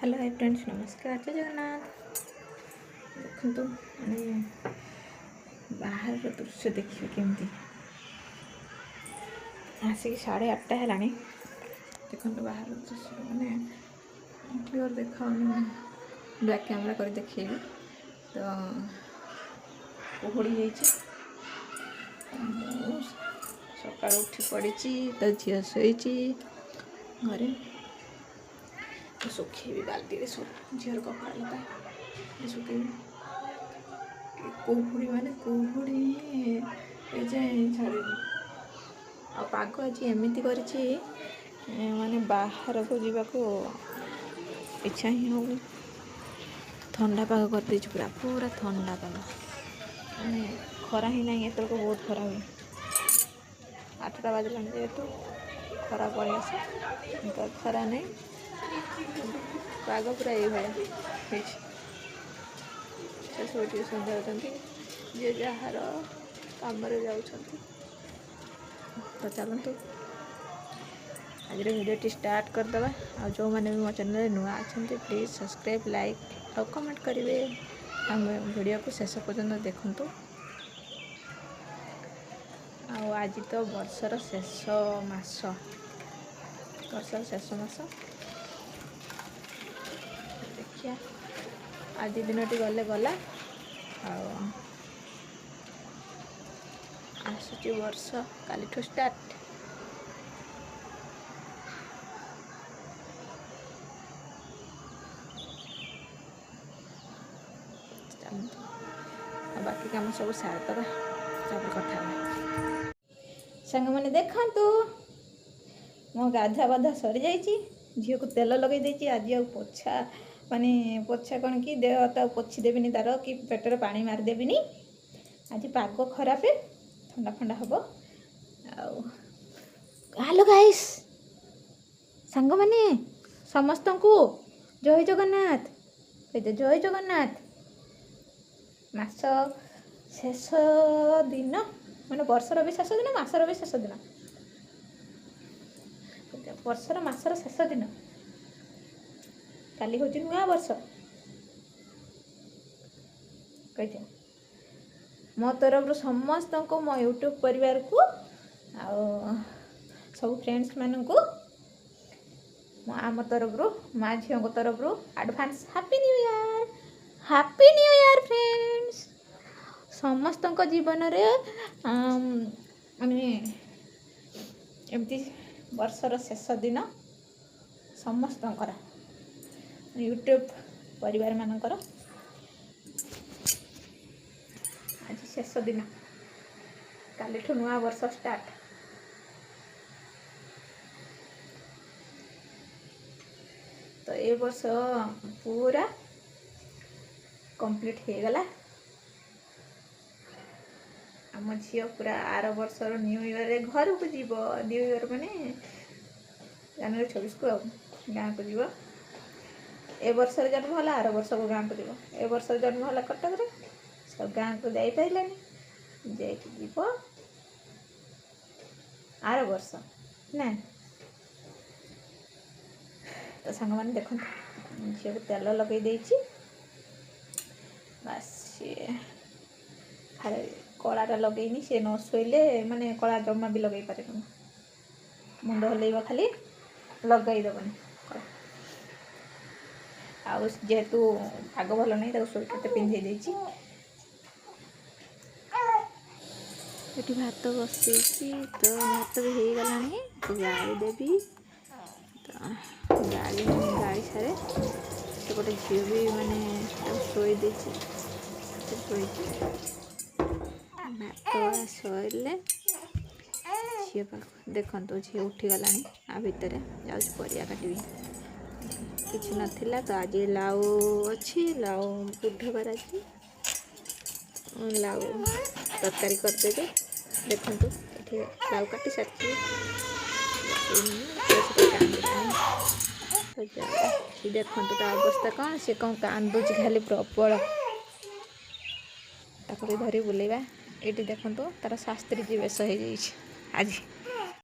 Hello hi friends, नमस्कार। जय जगन्नाथ। देखो मैंने बाहर दृश्य देखिए केमती आसिक 8:30 है। देखो बाहर दृश्य मैंने क्लियर देखा बैक कैमेरा कर देखेबी तो कुहुड़ी सका उठी पड़ी तो झील शोची घरे सुखेबी बाल्टी सब झीर कपड़ा लता सुखेबी कुहुड़ी माने कुहुड़ी जाए छाड़ी आ पाग आज एमती कर माने बाहर को जीवा को इच्छा ही हो। ठंडा पाग कर दे पूरा पूरा ठंडा पाग माने खरा ही नहीं एत को बहुत खरा हुए 8टा बाजला जेहेतु खरा पड़े आसे खरा नहीं पाग पूरा ये भाया सब ट्यूशन जाती जी जार कम जाऊँगी। तो चलतु आज वीडियो स्टार्ट करदे आ जो मैंने भी मो चैनल नुआ अच्छा प्लीज सब्सक्राइब लाइक और कमेंट करेंगे। वीडियो को शेष पर्यंत देखु। आज तो वर्षर शेष मास वर्षर शेष मास देखिए आज दिनटी गले गला आसूची वर्ष काली स्टार्ट। बाकी कम सब सारदे कथा सांग मैंने देखु मो गाधा बाधा सरी जाइए झील को तेल लगे आज आ पोछा माने पोछा कौन कि देह तो पोछि देविनी तार कि पेटर पानी मारिदेविनी। आज पाग खराब ठंडा ठंडा हम हेलो गाइस सांग माने समस्त को जय जगन्नाथ जय जगन्नाथ। मास शेष दिन माने वर्षर भी शेष दिन मासर भी शेष दिन वर्षर मासर शेष दिन काली हूँ नुआ वर्ष कही मो तरफ समस्त को मो यूट्यूब परिवार को सब फ्रेंड्स मान को आम तरफ माँ झील तरफ advance happy new year friends. समस्त जीवन माने एमती वर्षर शेष दिन समस्त यूट्यूब परिवार मानकर आज शेष दिन काली नुआ वर्ष स्टार्ट। तो ये वर्ष पूरा कंप्लीट हो गला। आम झील पूरा आर वर्षर न्यू ईयर घर को जीव न्यू ईयर माने जनवरी 26 को गाँव को जीव। ए वर्ष जन्म है आर वर्ष को गाँव को जीव। ए वर्ष जन्म है कटक रे सब गाँव को जाई पाइलानी जीव आर वर्ष ना। तो सांग मैंने देखो झील को तेल लगे बस सी खाली कलाटा लगेनी सी न शोले माने कला जमा भी लगे पारे मुंड हल खाली लगईदेवनी जेहेतु आग भल नहीं स्वेटर पिंधे ये भात बसई तो भात भी हो गला तो गाड़ी देवी तो गाड़ी सारे तो गोटे झील भी माने शोई भात शोले झील देखु झील उठीगला आ भितर जाऊँ परिया काटि किसी नाला तो आज लाउ अच्छी लाउ बुधवार आज लाउ तरकारी करदेवे। देखु ये लाउ काटी सारी देखु तो अवस्था कौन सी कौन कांदुच खाली प्रबल ताको धरी बुलेवा ये देखु तार शास्त्री जी बेस हो आज